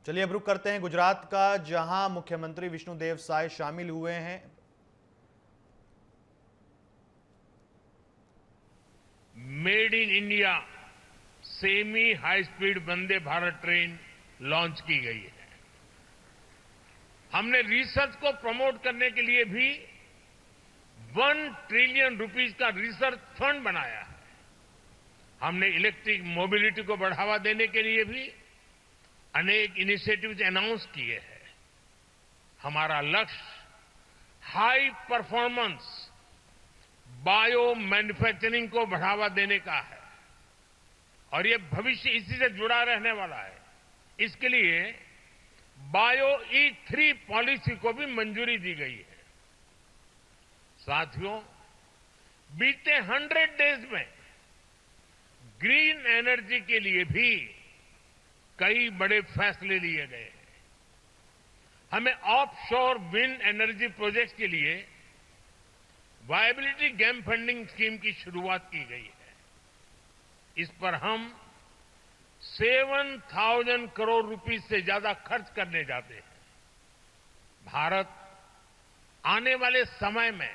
चलिए अब रुक करते हैं गुजरात का, जहां मुख्यमंत्री विष्णुदेव साय शामिल हुए हैं। Made in India semi high speed Vande Bharat train launch की गई है। हमने रिसर्च को प्रमोट करने के लिए भी 1 ट्रिलियन रुपीस का रिसर्च फंड बनाया है। हमने इलेक्ट्रिक मोबिलिटी को बढ़ावा देने के लिए भी अनेक इनिशिएटिव्स अनाउंस किए हैं। हमारा लक्ष्य हाई परफॉर्मेंस बायो मैन्युफैक्चरिंग को बढ़ावा देने का है और ये भविष्य इसी से जुड़ा रहने वाला है। इसके लिए बायो E3 पॉलिसी को भी मंजूरी दी गई है। साथियों, बीते 100 डेज में ग्रीन एनर्जी के लिए भी कई बड़े फैसले लिए गए हैं। हमें ऑफशोर विंड एनर्जी प्रोजेक्ट्स के लिए वायबिलिटी गैप फंडिंग स्कीम की शुरुआत की गई है। इस पर हम 7,000 करोड़ रुपए से ज्यादा खर्च करने जाते हैं। भारत आने वाले समय में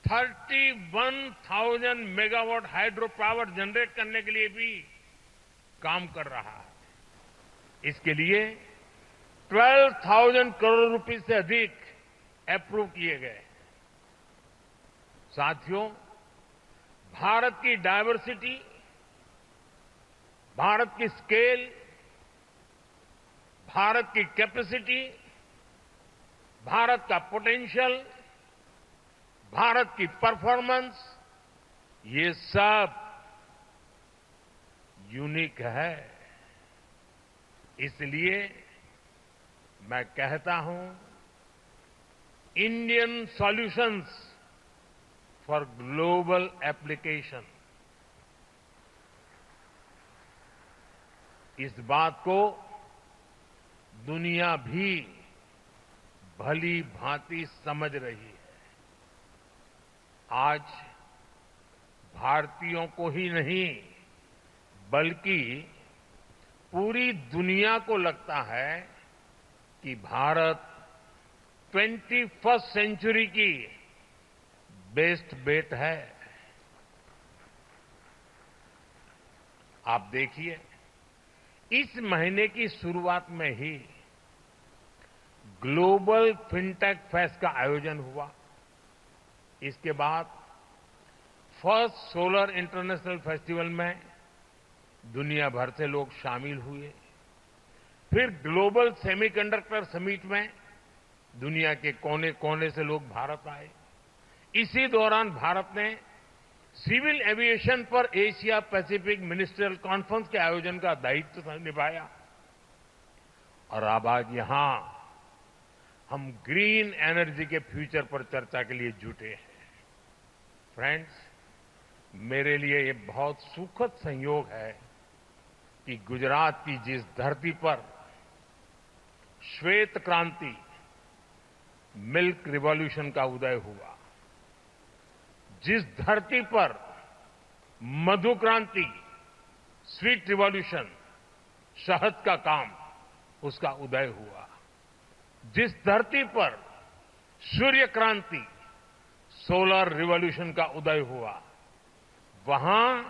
31,000 मेगावाट हाइड्रो पावर जनरेट करने के लिए भी काम कर रहा है। इसके लिए 12,000 करोड़ रुपए से अधिक अप्रूव किए गए। साथियों, भारत की डायवर्सिटी, भारत की स्केल, भारत की कैपेसिटी, भारत का पोटेंशियल, भारत की परफॉर्मेंस, ये सब यूनिक है। इसलिए मैं कहता हूं, Indian solutions for global application. इस बात को दुनिया भी भली भांति समझ रही है। आज भारतीयों को ही नहीं बल्कि पूरी दुनिया को लगता है कि भारत 21st सेंचुरी की बेस्ट बेट है। आप देखिए, इस महीने की शुरुआत में ही ग्लोबल फिनटेक फेस्ट का आयोजन हुआ। इसके बाद फर्स्ट सोलर इंटरनेशनल फेस्टिवल में दुनिया भर से लोग शामिल हुए। फिर ग्लोबल सेमीकंडक्टर समिट में दुनिया के कोने कोने से लोग भारत आए। इसी दौरान भारत ने सिविल एविएशन पर एशिया पैसिफिक मिनिस्ट्रियल कॉन्फ्रेंस के आयोजन का दायित्व निभाया। और अब आज यहां हम ग्रीन एनर्जी के फ्यूचर पर चर्चा के लिए जुटे हैं। फ्रेंड्स, मेरे लिए ये बहुत सुखद संयोग है कि गुजरात की जिस धरती पर श्वेत क्रांति, मिल्क रिवॉल्यूशन का उदय हुआ, जिस धरती पर मधु क्रांति, स्वीट रिवॉल्यूशन, शहद का काम, उसका उदय हुआ, जिस धरती पर सूर्य क्रांति, सोलर रिवॉल्यूशन का उदय हुआ, वहां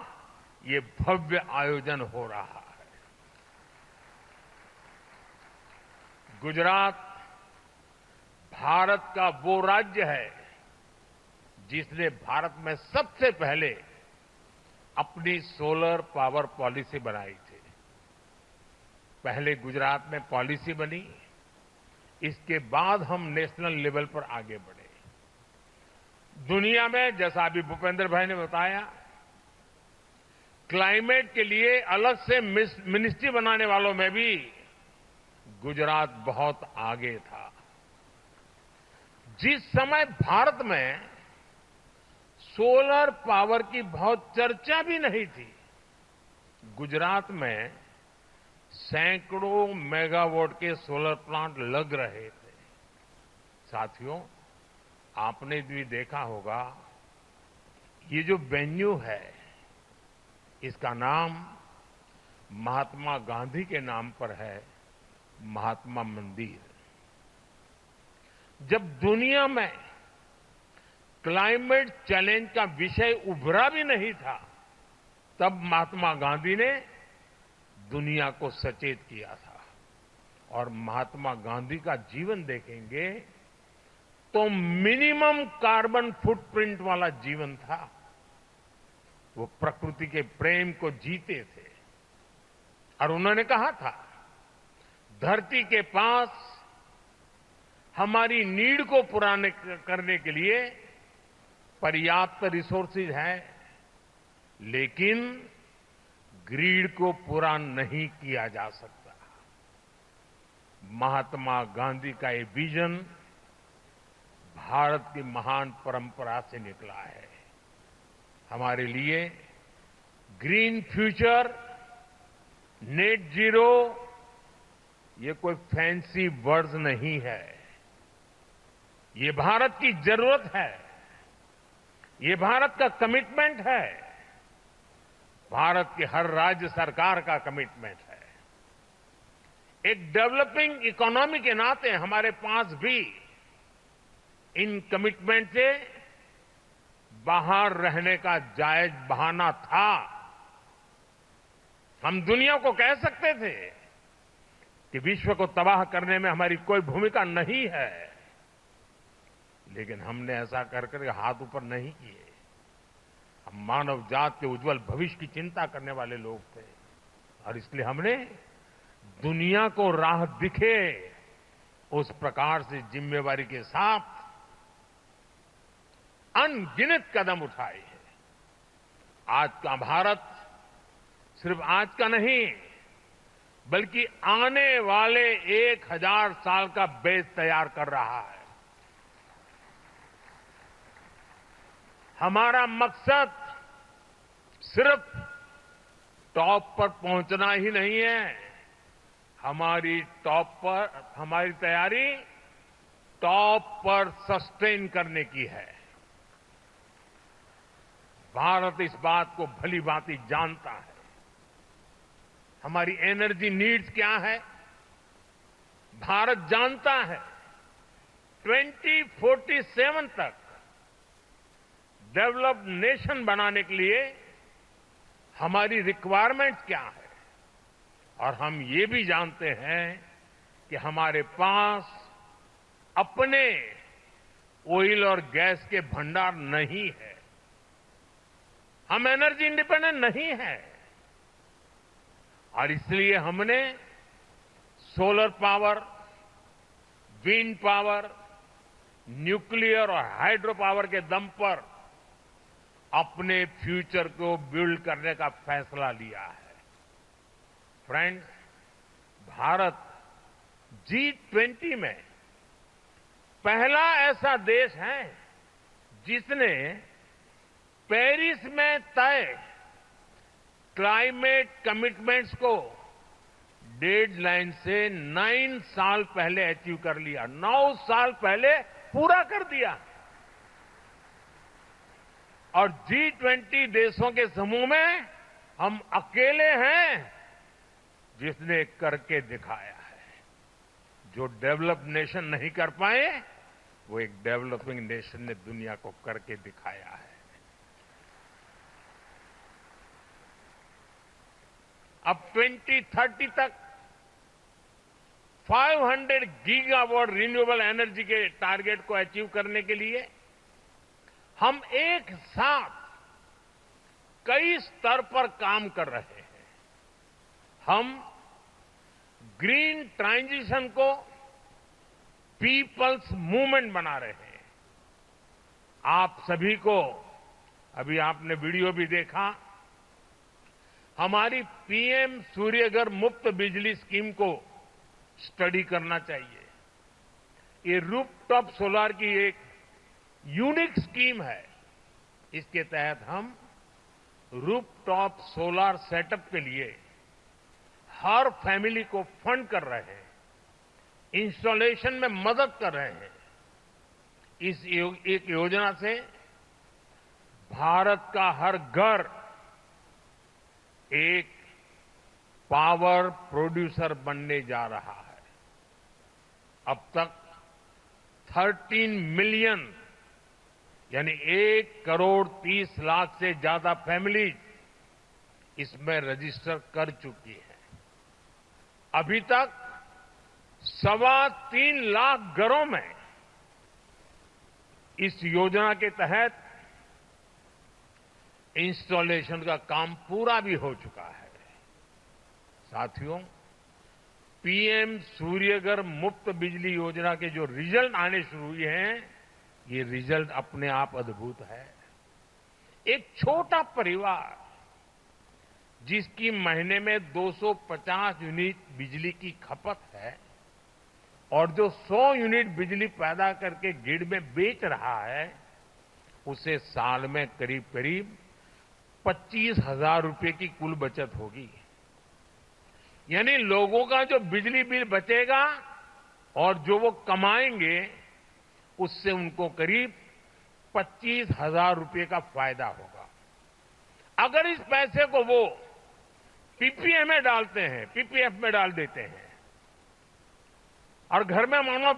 ये भव्य आयोजन हो रहा है। गुजरात भारत का वो राज्य है जिसने भारत में सबसे पहले अपनी सोलर पावर पॉलिसी बनाई थी। पहले गुजरात में पॉलिसी बनी, इसके बाद हम नेशनल लेवल पर आगे बढ़े। दुनिया में, जैसा अभी भूपेंद्र भाई ने बताया, क्लाइमेट के लिए अलग से मिनिस्ट्री बनाने वालों में भी गुजरात बहुत आगे था। जिस समय भारत में सोलर पावर की बहुत चर्चा भी नहीं थी, गुजरात में सैकड़ों मेगावाट के सोलर प्लांट लग रहे थे। साथियों, आपने भी देखा होगा, ये जो वेन्यू है, इसका नाम महात्मा गांधी के नाम पर है, महात्मा मंदिर। जब दुनिया में क्लाइमेट चैलेंज का विषय उभरा भी नहीं था, तब महात्मा गांधी ने दुनिया को सचेत किया था। और महात्मा गांधी का जीवन देखेंगे तो मिनिमम कार्बन फुटप्रिंट वाला जीवन था। वो प्रकृति के प्रेम को जीते थे और उन्होंने कहा था, धरती के पास हमारी नीड को पूरा करने के लिए पर्याप्त रिसोर्सेज है, लेकिन ग्रीड को पूरा नहीं किया जा सकता। महात्मा गांधी का ये विजन भारत की महान परंपरा से निकला है। हमारे लिए ग्रीन फ्यूचर, नेट जीरो, ये कोई फैंसी वर्ड्स नहीं है। ये भारत की जरूरत है, ये भारत का कमिटमेंट है, भारत के हर राज्य सरकार का कमिटमेंट है। एक डेवलपिंग इकोनॉमी के नाते हमारे पास भी इन कमिटमेंट से बाहर रहने का जायज बहाना था। हम दुनिया को कह सकते थे कि विश्व को तबाह करने में हमारी कोई भूमिका नहीं है, लेकिन हमने ऐसा कर हाथ ऊपर नहीं किए। हम मानव जात के उज्जवल भविष्य की चिंता करने वाले लोग थे और इसलिए हमने दुनिया को राह दिखे उस प्रकार से जिम्मेवारी के साथ अनगिनत कदम उठाए हैं। आज का भारत सिर्फ आज का नहीं, बल्कि आने वाले 1000 साल का बेस तैयार कर रहा है। हमारा मकसद सिर्फ टॉप पर पहुंचना ही नहीं है, हमारी तैयारी टॉप पर सस्टेन करने की है। भारत इस बात को भली भांति जानता है। हमारी एनर्जी नीड्स क्या है, भारत जानता है। 2047 तक डेवलप्ड नेशन बनाने के लिए हमारी रिक्वायरमेंट्स क्या है, और हम ये भी जानते हैं कि हमारे पास अपने ऑयल और गैस के भंडार नहीं है। हम एनर्जी इंडिपेंडेंट नहीं है और इसलिए हमने solar power, wind power, nuclear और हाइड्रो पावर के दम पर अपने फ्यूचर को बिल्ड करने का फैसला लिया है। फ्रेंड्स, भारत G20 में पहला ऐसा देश है जिसने पेरिस में तय क्लाइमेट कमिटमेंट्स को डेडलाइन से 9 साल पहले अचीव कर लिया, 9 साल पहले पूरा कर दिया। और G20 देशों के समूह में हम अकेले हैं जिसने करके दिखाया है। जो डेवलप्ड नेशन नहीं कर पाए, वो एक डेवलपिंग नेशन ने दुनिया को करके दिखाया है। अब 2030 तक 500 गीगावाट रिन्यूएबल एनर्जी के टारगेट को अचीव करने के लिए हम एक साथ कई स्तर पर काम कर रहे हैं। हम ग्रीन ट्रांजिशन को पीपल्स मूवमेंट बना रहे हैं। आप सभी को, अभी आपने वीडियो भी देखा, हमारी पीएम सूर्यघर मुफ्त बिजली स्कीम को स्टडी करना चाहिए। ये रूफटॉप सोलर की एक यूनिक स्कीम है। इसके तहत हम रूफटॉप सोलर सेटअप के लिए हर फैमिली को फंड कर रहे हैं, इंस्टॉलेशन में मदद कर रहे हैं। इस एक योजना से भारत का हर घर एक पावर प्रोड्यूसर बनने जा रहा है। अब तक 13 मिलियन यानी 1,30,00,000 से ज्यादा फैमिलीज इसमें रजिस्टर कर चुकी है। अभी तक 3.25 लाख घरों में इस योजना के तहत इंस्टॉलेशन का काम पूरा भी हो चुका है। साथियों, पीएम सूर्यघर मुफ्त बिजली योजना के जो रिजल्ट आने शुरू हुए हैं, ये रिजल्ट अपने आप अद्भुत है। एक छोटा परिवार जिसकी महीने में 250 यूनिट बिजली की खपत है और जो 100 यूनिट बिजली पैदा करके ग्रिड में बेच रहा है, उसे साल में करीब करीब 25,000 रुपए की कुल बचत होगी। यानी लोगों का जो बिजली बिल बचेगा और जो वो कमाएंगे, उससे उनको करीब 25,000 रुपए का फायदा होगा। अगर इस पैसे को वो पीपीए में डालते हैं, पीपीएफ में डाल देते हैं और घर में मानो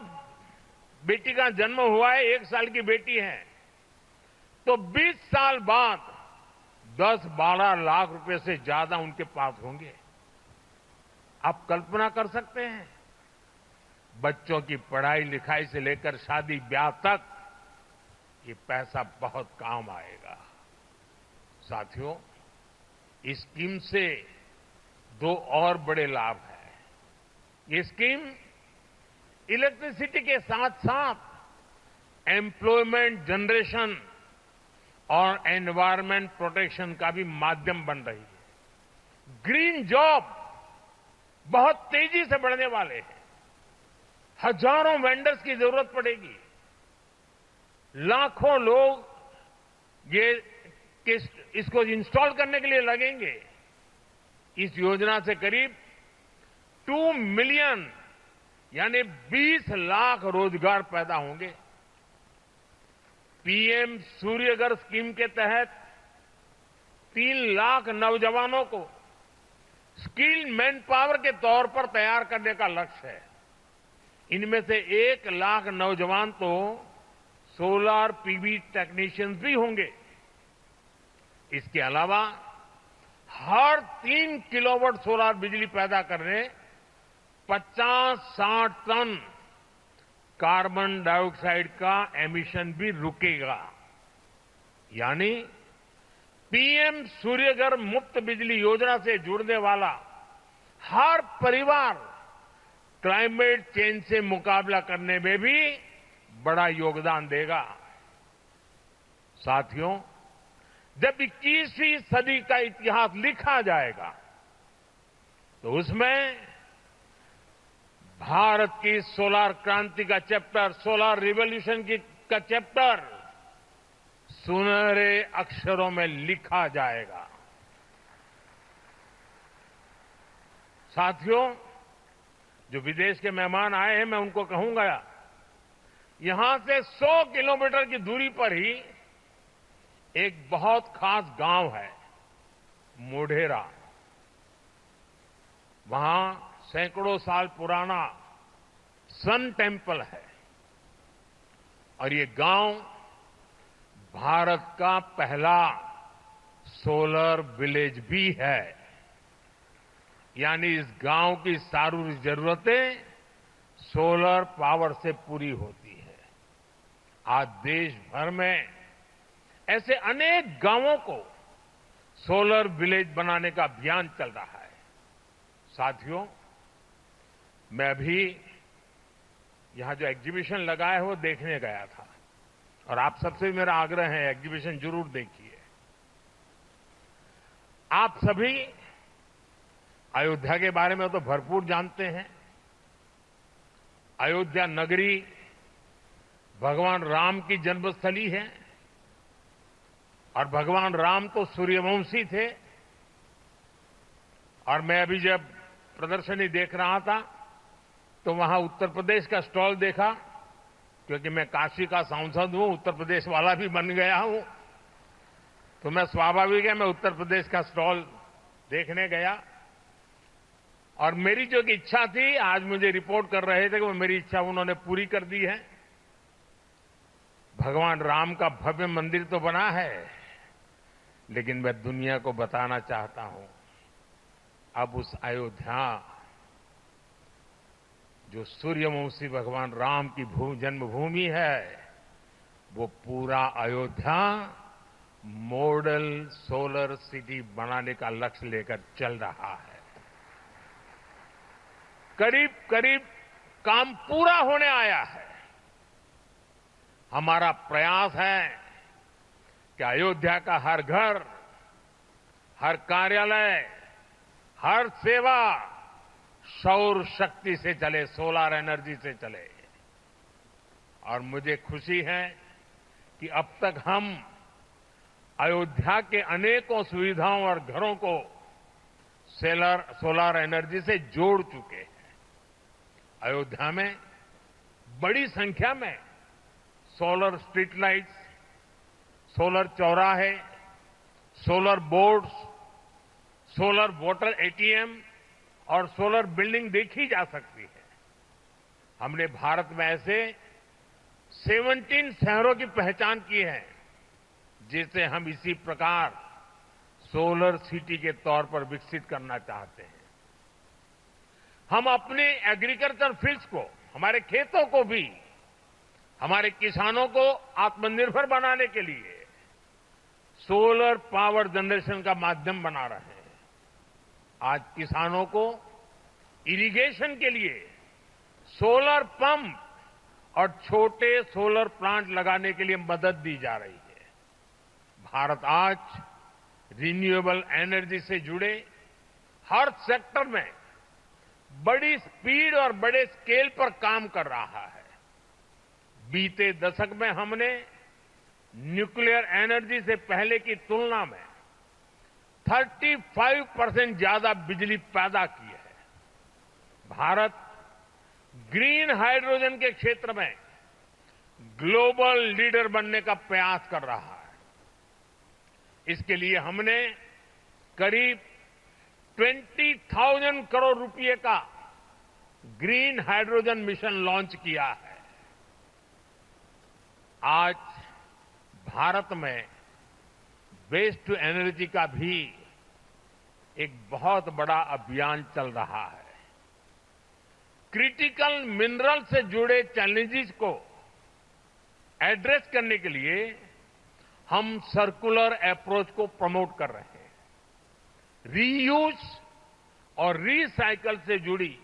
बेटी का जन्म हुआ है, 1 साल की बेटी है, तो 20 साल बाद 10-12 लाख रुपए से ज्यादा उनके पास होंगे। आप कल्पना कर सकते हैं, बच्चों की पढ़ाई लिखाई से लेकर शादी ब्याह तक ये पैसा बहुत काम आएगा। साथियों, इस स्कीम से 2 और बड़े लाभ हैं। ये स्कीम इलेक्ट्रिसिटी के साथ साथ एम्प्लॉयमेंट जनरेशन और एनवायरमेंट प्रोटेक्शन का भी माध्यम बन रही है। ग्रीन जॉब बहुत तेजी से बढ़ने वाले हैं। हजारों वेंडर्स की जरूरत पड़ेगी। लाखों लोग इसको इंस्टॉल करने के लिए लगेंगे। इस योजना से करीब 2 मिलियन यानी 20 लाख रोजगार पैदा होंगे। पीएम सूर्यघर स्कीम के तहत 3 लाख नौजवानों को स्किल मैन पावर के तौर पर तैयार करने का लक्ष्य है। इनमें से 1 लाख नौजवान तो सोलर पीवी टेक्नीशियंस भी होंगे। इसके अलावा हर 3 किलोवाट सोलर बिजली पैदा करने 50-60 टन कार्बन डाइऑक्साइड का एमिशन भी रुकेगा। यानी पीएम सूर्यघर मुफ्त बिजली योजना से जुड़ने वाला हर परिवार क्लाइमेट चेंज से मुकाबला करने में भी बड़ा योगदान देगा। साथियों, जब 21वीं सदी का इतिहास लिखा जाएगा तो उसमें भारत की सोलर क्रांति का चैप्टर, सोलर रिवॉल्यूशन का चैप्टर सुनहरे अक्षरों में लिखा जाएगा। साथियों, जो विदेश के मेहमान आए हैं, मैं उनको कहूंगा, यहां से 100 किलोमीटर की दूरी पर ही एक बहुत खास गांव है, मोढेरा। वहां सैकड़ों साल पुराना सन टेम्पल है और ये गांव भारत का पहला सोलर विलेज भी है। यानी इस गांव की सारी जरूरतें सोलर पावर से पूरी होती है। आज देश भर में ऐसे अनेक गांवों को सोलर विलेज बनाने का अभियान चल रहा है। साथियों, मैं अभी यहां जो एग्जीबिशन लगा है वो देखने गया था और आप सबसे भी मेरा आग्रह है, एग्जीबिशन जरूर देखिए। आप सभी अयोध्या के बारे में तो भरपूर जानते हैं। अयोध्या नगरी भगवान राम की जन्मस्थली है और भगवान राम तो सूर्यवंशी थे। और मैं अभी जब प्रदर्शनी देख रहा था तो वहां उत्तर प्रदेश का स्टॉल देखा, क्योंकि मैं काशी का सांसद हूं, उत्तर प्रदेश वाला भी बन गया हूं, तो मैं स्वाभाविक है मैं उत्तर प्रदेश का स्टॉल देखने गया। और मेरी जो एक इच्छा थी, आज मुझे रिपोर्ट कर रहे थे कि वो मेरी इच्छा उन्होंने पूरी कर दी है। भगवान राम का भव्य मंदिर तो बना है, लेकिन मैं दुनिया को बताना चाहता हूं, अब उस अयोध्या, जो सूर्यवंशी भगवान राम की जन्मभूमि है, वो पूरा अयोध्या मॉडल सोलर सिटी बनाने का लक्ष्य लेकर चल रहा है। करीब करीब काम पूरा होने आया है। हमारा प्रयास है कि अयोध्या का हर घर, हर कार्यालय, हर सेवा सौर शक्ति से चले, सोलर एनर्जी से चले। और मुझे खुशी है कि अब तक हम अयोध्या के अनेकों सुविधाओं और घरों को सोलर एनर्जी से जोड़ चुके हैं। अयोध्या में बड़ी संख्या में सोलर स्ट्रीट लाइट्स, सोलर चौराहे, solar boards, solar water ATM और सोलर बिल्डिंग देखी जा सकती है। हमने भारत में ऐसे 17 शहरों की पहचान की है, जिसे हम इसी प्रकार सोलर सिटी के तौर पर विकसित करना चाहते हैं। हम अपने एग्रीकल्चर फील्ड्स को, हमारे खेतों को भी, हमारे किसानों को आत्मनिर्भर बनाने के लिए सोलर पावर जनरेशन का माध्यम बना रहे हैं। आज किसानों को इरिगेशन के लिए सोलर पंप और छोटे सोलर प्लांट लगाने के लिए मदद दी जा रही है। भारत आज रिन्यूएबल एनर्जी से जुड़े हर सेक्टर में बड़ी स्पीड और बड़े स्केल पर काम कर रहा है। बीते दशक में हमने न्यूक्लियर एनर्जी से पहले की तुलना में 35% ज्यादा बिजली पैदा की है। भारत ग्रीन हाइड्रोजन के क्षेत्र में ग्लोबल लीडर बनने का प्रयास कर रहा है। इसके लिए हमने करीब 20,000 करोड़ रुपए का ग्रीन हाइड्रोजन मिशन लॉन्च किया है। आज भारत में वेस्ट टू एनर्जी का भी एक बहुत बड़ा अभियान चल रहा है। क्रिटिकल मिनरल से जुड़े चैलेंजेस को एड्रेस करने के लिए हम सर्कुलर अप्रोच को प्रमोट कर रहे हैं। रीयूज और रीसाइकल से जुड़ी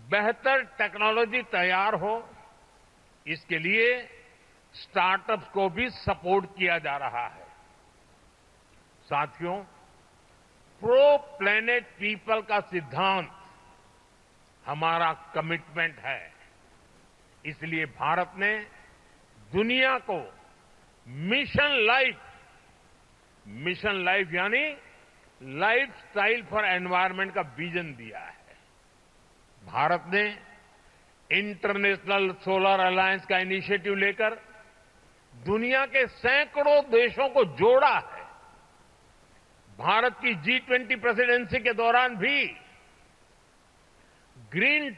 बेहतर टेक्नोलॉजी तैयार हो, इसके लिए स्टार्टअप्स को भी सपोर्ट किया जा रहा है। साथियों, प्रो प्लेनेट पीपल का सिद्धांत हमारा कमिटमेंट है। इसलिए भारत ने दुनिया को मिशन लाइफ यानी लाइफ स्टाइल फॉर एनवायरमेंट का विजन दिया है। भारत ने इंटरनेशनल सोलर अलायंस का इनिशिएटिव लेकर दुनिया के सैकड़ों देशों को जोड़ा है। भारत की G20 प्रेसिडेंसी के दौरान भी ग्रीन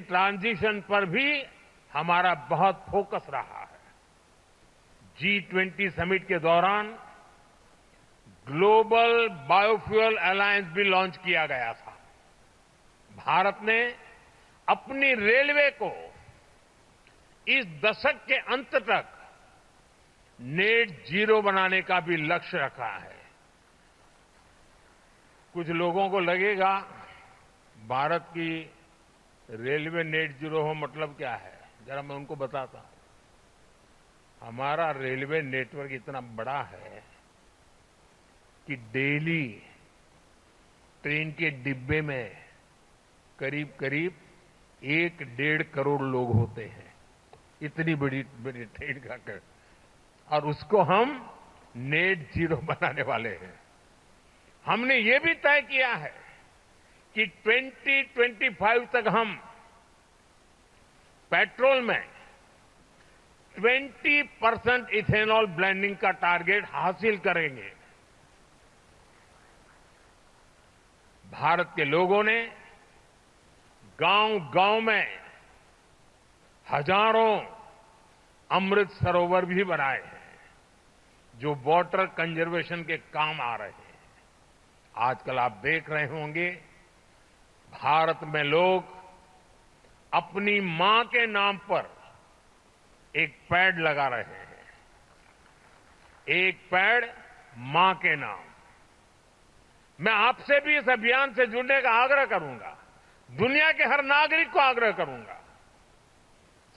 ट्रांजिशन पर भी हमारा बहुत फोकस रहा है। G20 समिट के दौरान ग्लोबल बायोफ्यूल अलायंस भी लॉन्च किया गया था। भारत ने अपनी रेलवे को इस दशक के अंत तक नेट जीरो बनाने का भी लक्ष्य रखा है। कुछ लोगों को लगेगा भारत की रेलवे नेट जीरो हो मतलब क्या है, जरा मैं उनको बताता हूं। हमारा रेलवे नेटवर्क इतना बड़ा है कि डेली ट्रेन के डिब्बे में करीब करीब 1-1.5 करोड़ लोग होते हैं। इतनी बड़ी ट्रेन का कर, और उसको हम नेट जीरो बनाने वाले हैं। हमने ये भी तय किया है कि 2025 तक हम पेट्रोल में 20% इथेनॉल ब्लेंडिंग का टारगेट हासिल करेंगे। भारत के लोगों ने गांव-गांव में हजारों अमृत सरोवर भी बनाए हैं, जो वाटर कंजर्वेशन के काम आ रहे हैं। आजकल आप देख रहे होंगे, भारत में लोग अपनी मां के नाम पर एक पेड़ लगा रहे हैं। एक पेड़ मां के नाम। मैं आपसे भी इस अभियान से जुड़ने का आग्रह करूंगा, दुनिया के हर नागरिक को आग्रह करूंगा।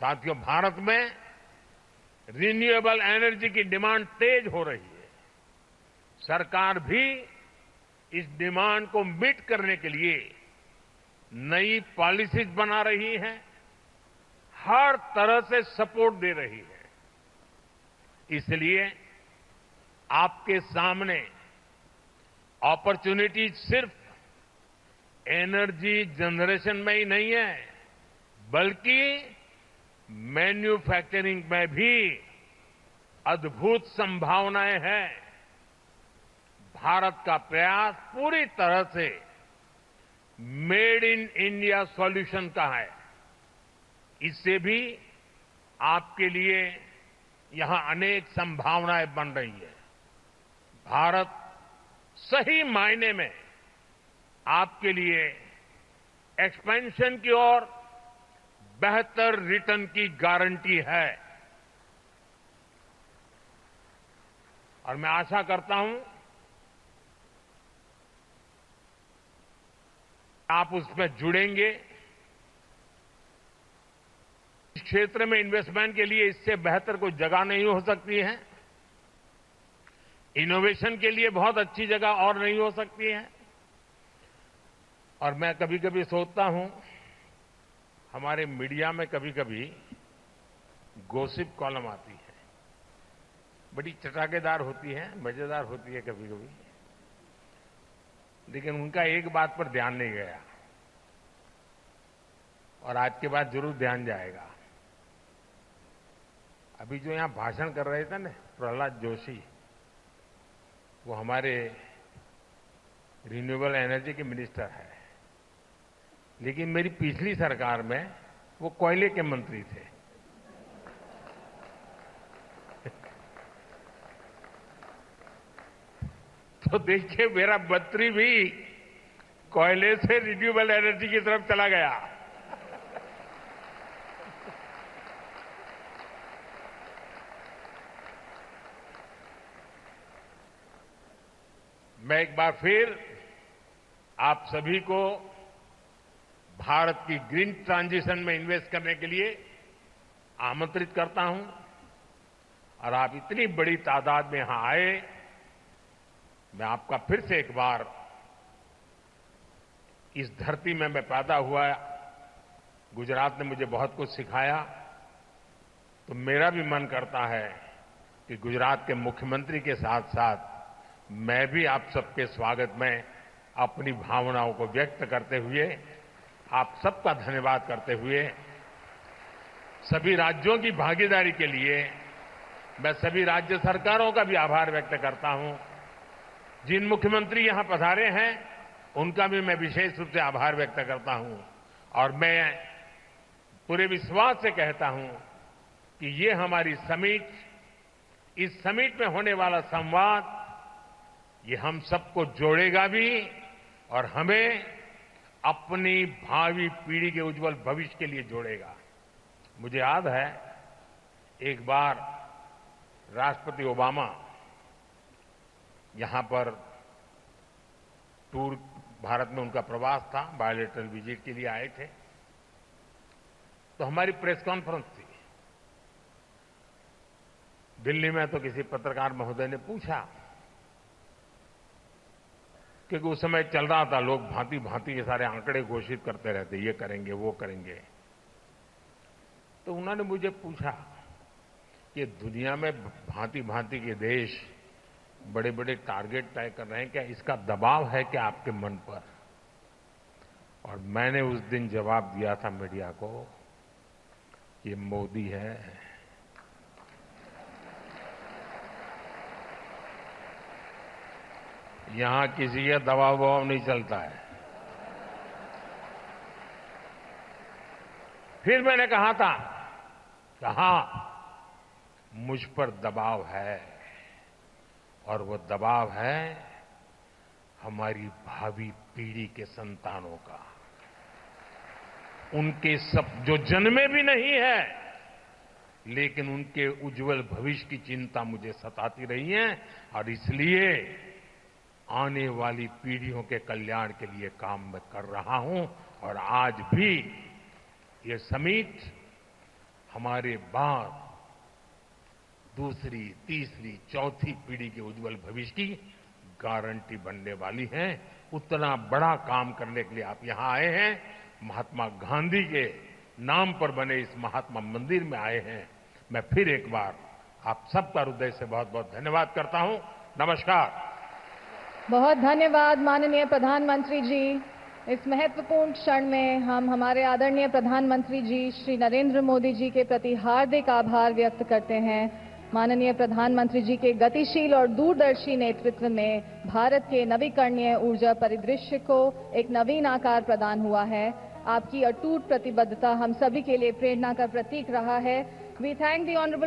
साथियों, भारत में रिन्यूएबल एनर्जी की डिमांड तेज हो रही है। सरकार भी इस डिमांड को मीट करने के लिए नई पॉलिसीज बना रही है, हर तरह से सपोर्ट दे रही है। इसलिए आपके सामने अपॉर्चुनिटी सिर्फ एनर्जी जनरेशन में ही नहीं है, बल्कि मैन्युफैक्चरिंग में भी अद्भुत संभावनाएं हैं। भारत का प्रयास पूरी तरह से मेड इन इंडिया सॉल्यूशन का है। इससे भी आपके लिए यहां अनेक संभावनाएं बन रही है। भारत सही मायने में आपके लिए एक्सपेंशन की ओर बेहतर रिटर्न की गारंटी है। और मैं आशा करता हूं आप उसमें जुड़ेंगे। इस क्षेत्र में इन्वेस्टमेंट के लिए इससे बेहतर कोई जगह नहीं हो सकती है। इनोवेशन के लिए बहुत अच्छी जगह और नहीं हो सकती है। और मैं कभी कभी सोचता हूं, हमारे मीडिया में कभी कभी गॉसिप कॉलम आती है, बड़ी चटाकेदार होती है, मजेदार होती है कभी कभी, लेकिन उनका एक बात पर ध्यान नहीं गया और आज के बाद जरूर ध्यान जाएगा। अभी जो यहां भाषण कर रहे थे ना प्रहलाद जोशी, वो हमारे रिन्यूएबल एनर्जी के मिनिस्टर है, लेकिन मेरी पिछली सरकार में वो कोयले के मंत्री थे। तो देखिए, मेरा मंत्री भी कोयले से रिन्यूएबल एनर्जी की तरफ चला गया। मैं एक बार फिर आप सभी को भारत की ग्रीन ट्रांजिशन में इन्वेस्ट करने के लिए आमंत्रित करता हूं। और आप इतनी बड़ी तादाद में यहां आए, मैं आपका फिर से एक बार, इस धरती में मैं पैदा हुआ, गुजरात ने मुझे बहुत कुछ सिखाया, तो मेरा भी मन करता है कि गुजरात के मुख्यमंत्री के साथ साथ मैं भी आप सबके स्वागत में अपनी भावनाओं को व्यक्त करते हुए, आप सबका धन्यवाद करते हुए, सभी राज्यों की भागीदारी के लिए मैं सभी राज्य सरकारों का भी आभार व्यक्त करता हूं। जिन मुख्यमंत्री यहां पधारे हैं, उनका भी मैं विशेष रूप से आभार व्यक्त करता हूं। और मैं पूरे विश्वास से कहता हूं कि ये हमारी समिट, इस समिट में होने वाला संवाद, ये हम सबको जोड़ेगा भी और हमें अपनी भावी पीढ़ी के उज्जवल भविष्य के लिए जोड़ेगा। मुझे याद है, एक बार राष्ट्रपति ओबामा यहां पर टूर, भारत में उनका प्रवास था, बायोलेटरल विजिट के लिए आए थे, तो हमारी प्रेस कॉन्फ्रेंस थी दिल्ली में। तो किसी पत्रकार महोदय ने पूछा, क्योंकि उस समय चल रहा था, लोग भांति भांति के सारे आंकड़े घोषित करते रहते, ये करेंगे वो करेंगे। तो उन्होंने मुझे पूछा कि दुनिया में भांति भांति के देश बड़े बड़े टारगेट तय कर रहे हैं, क्या इसका दबाव है क्या आपके मन पर? और मैंने उस दिन जवाब दिया था मीडिया को, ये मोदी है। यहां किसी का दबाव नहीं चलता है। फिर मैंने कहा था कि हां, मुझ पर दबाव है और वो दबाव है हमारी भावी पीढ़ी के संतानों का। उनके सब जो जन्मे भी नहीं है, लेकिन उनके उज्जवल भविष्य की चिंता मुझे सताती रही है और इसलिए आने वाली पीढ़ियों के कल्याण के लिए काम मैं कर रहा हूं। और आज भी ये समिट हमारे बाद दूसरी, तीसरी, चौथी पीढ़ी के उज्जवल भविष्य की गारंटी बनने वाली है। उतना बड़ा काम करने के लिए आप यहां आए हैं। महात्मा गांधी के नाम पर बने इस महात्मा मंदिर में आए हैं। मैं फिर एक बार आप सबका हृदय से बहुत बहुत धन्यवाद करता हूं। नमस्कार। बहुत धन्यवाद माननीय प्रधानमंत्री जी। इस महत्वपूर्ण क्षण में हम हमारे आदरणीय प्रधानमंत्री जी श्री नरेंद्र मोदी जी के प्रति हार्दिक आभार व्यक्त करते हैं। माननीय प्रधानमंत्री जी के गतिशील और दूरदर्शी नेतृत्व में भारत के नवीकरणीय ऊर्जा परिदृश्य को एक नवीन आकार प्रदान हुआ है। आपकी अटूट प्रतिबद्धता हम सभी के लिए प्रेरणा का प्रतीक रहा है। We thank the honourable